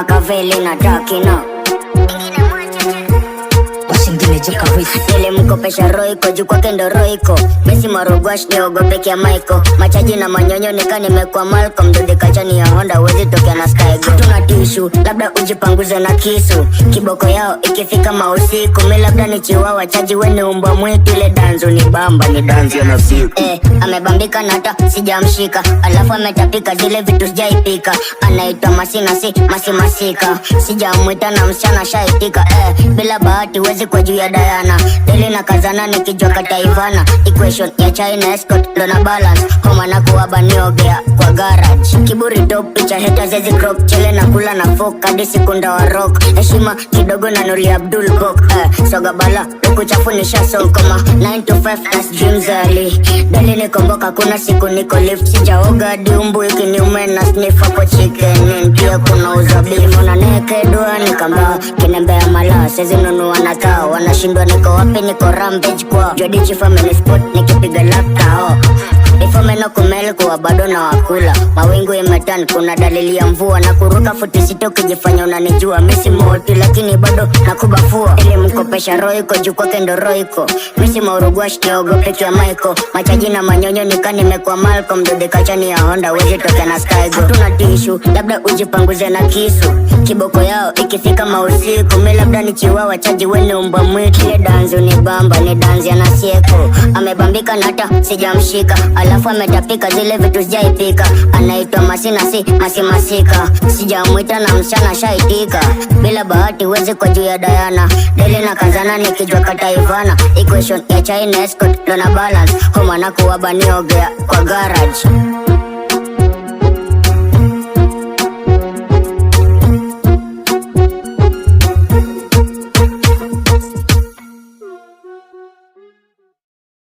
Makaveli na Takina Washingine joka wisi nilimkopesha Royco juu kwake ndo Royco. Messi Marugwash niogope kia Michael. Machaji na manyonyo nika nimekuwa Malcolm. Dude kachani ya Honda wezi tokea na Skygo. Tuna tishu labda ujipanguze na kisu. Kiboko yao ikifika mausiku. Mi labda ni chiwawa chaji wene umbwa mwitu. Ile danzo ni bamba ni danzo na siku. Amebambika na hata sijamshika. Alafu ametapika zile vitu sijaipika. Anaitwa Masinasi Masimasika. Sijamwita na msichana shaitika. Bila bahati wezi kwa juu ya Diana. Deli na kazana nikijua kataivana. Equation ya China escort ndo na balance. Homa na kuwaba niogea kwa garage. Kiburi top picha heta zezi crop. Chele na kula na folk hadi sikunda wa rock. Heshima kidogo na Nuri Abdul Bok. Soga bala luku chafu nisha sonkoma 9 to 5 that's dreams early. Deli nikomboka kuna siku niko lift. Sijaoga diumbu ikiniume na sniff hapo chicken. Pia kuna uzabi mona nekedwa nikamba. Kinembea mala sezi nunua na tao. Wanashindwa niko wapi niko rampage kwa Jodi chifameni spot nikipiga laptao. Ifameno kumeli kuwa bado na wakula. Mawingu imetan kuna dalili ya mvua. Na kuruka futi sito kijifanya unanijua. Misi moti lakini bado nakubafua. Ili mkopesha Royco juu kwake ndo Royco. Misi Marugwash niogope kia Michael. Machaji na manyonyo nika nimekuwa Malcolm. Dude kachani ya Honda wezi tokea na Skygo. Tuna tishu labda ujipanguze na kisu. Kiboko yao ikifika mausiku. Mi labda ni chiwawa chaji wene umbwa mwitu. Ile danzo ni bamba ni danzi ya nasieko. Amebambika na hata sijamshika. Alafu ametapika zile vitu sijaipika. Anaitwa Masinasi Masimasika. Sijamwita na msichana shaitika. Bila bahati wezi kwa juu ya Diana. Deli na kazana nikijua kataivana. Equation ya China escort ndo na balance. Homa na kuwaba niogea kwa garage.